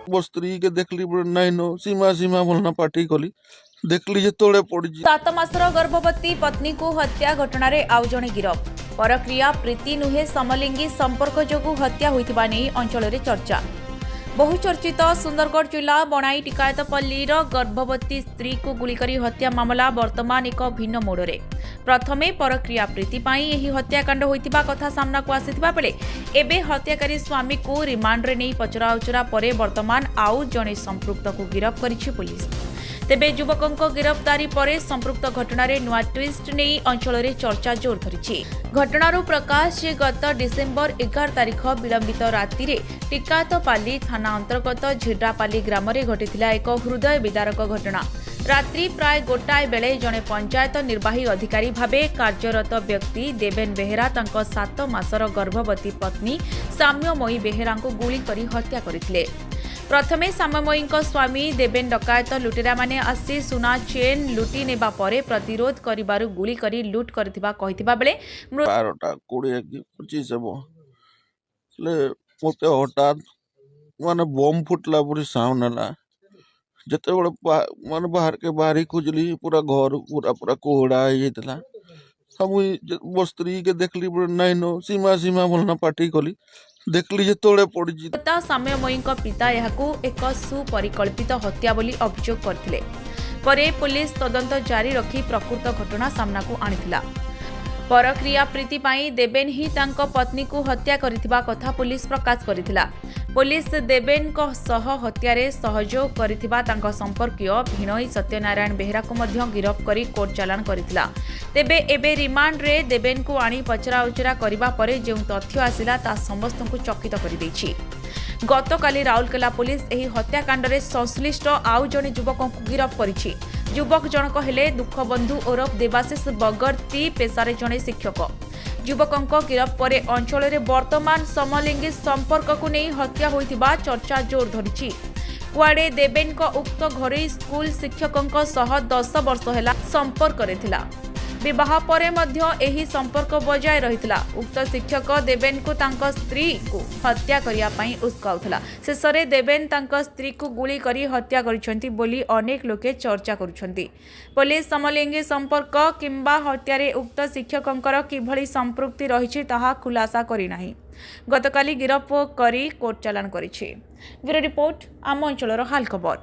मो स्त्री के देखली नहीं नो सीमा सीमा बोलना पार्टी कली देखली जे तोड़े पड़ी 7 मासर गर्भवती पत्नी को हत्या घटना रे आउ जणे गिरफ। परक्रिया प्रीति नुहे समलिंगी संपर्क जोगु हत्या होइतिबा नै अंचल रे चर्चा। बहुचर्चित सुंदरगढ़ जिला बनाई टिकायतपल्लीर गर्भवती स्त्री को गुलिकरी हत्या मामला वर्तमान एक भिन्न मोड़े। प्रथमे परक्रिया प्रीति पाई एही हत्याकांड होइतिबा कथा सामना को आसिथिबा बेले एबे हत्याकारी स्वामी को रिमांड रे नै पचराउचरा परे वर्तमान आउ जणे संपृक्त को गिरफ करिछि पुलिस। तेबे युवकंक गिरफ्तारी परे संपृक्त घटनार नुआ ट्विस्ट नहीं अंचल रे चर्चा जोर धरिछि। घटनारू प्रकाश गत डिसेम्बर 11 तारिख विलंबित राति रे टिकायतपाली थाना अंतर्गत झिड्रापाली ग्राम रे घटिथिला एक हृदय विदारक घटना। रात्रि प्राय गोटाए बेले जणे पंचायत निर्वाही अधिकारी भावे कार्यरत व्यक्ति देवेन बेहेरा तांको 7 मासर गर्भवती पत्नी साम्यमयी बेहेरा को गुली करी हत्या करथिले। प्रथमे साम्यमयी स्वामी देवेन डकायत लुटेरा माने आसी सुना चेन लुटी नेबा परे प्रतिरोध करिबारु गुली करी लुट करथिबा कहिथिबा बेले 12टा 20 की 25 हेबो ले मोते हठात माने बम फुटला पूरी साउंड हला जते बड़े माने बाहर के बाहरी खुजली पूरा घर पूरा कोहड़ा हेतला हम मो स्त्री के देखली नहीं नो सीमा सीमा बोलना पार्टी कली देखली जे तोड़े पड़ी। साम्यमयी पिता यहाकू एक सुपरिकल्पित हत्या बोली अभियोग करथिले। परे पुलिस तदंत जारी रखी प्रकृत घटना सामना को आनिथिला। परक्रिया प्रीति पाई देवेन ही तांको पत्नी को हत्या करिथिबा कथा पुलिस प्रकाश करिथिला। पुलिस देवेन को सह हत्यारे सहयोग करिथिबा तांको संपर्कीय भिणई सत्यनारायण बेहेरा को मध्य गिरफ करी कोर्ट चालान करिथिला। तेबे एबे रिमांड रे देवेन को आनी पचरा उचरा करिबा परे जेउ तथ्य आसिला ता समस्त को चकित करि दैछि। गतकाली राउरकेला पुलिस एही हत्याकांड रे संश्लिष्ट आउ जणे युवक को गिरफ करिछि। युवक जनक हेले दुःखबंधु ओरफ देवाशीष बगर्ती पेशारे जणे शिक्षक। युवकंक गिरफ परे अंचल रे वर्तमान समलिंगी संपर्क को नहीं हत्या होइतिबा चर्चा जोर धरिछि। कुआडे देवेन को उक्त घरे स्कूल शिक्षकंक सह 10 वर्ष हेला संपर्क रे थिला। विवाह परे मध्य एही संपर्क बजाय रहितला। उक्त शिक्षक देवेन को तांको स्त्री को हत्या करिया पई उस्काउथला। शेषरे देवेन तांको स्त्री को गुली करी हत्या करिसंती बोली अनेक लोके चर्चा करुछंती। पुलिस समलिंगी संपर्क किंबा हत्यारे उक्त शिक्षकंकर किभଳି संपृक्ति रहिछि ताहा खुलासा करि नाही। गतकाली गिरफ करी कोर्ट चालान करिछि। ब्यूरो रिपोर्ट आम अंचलर हाल खबर।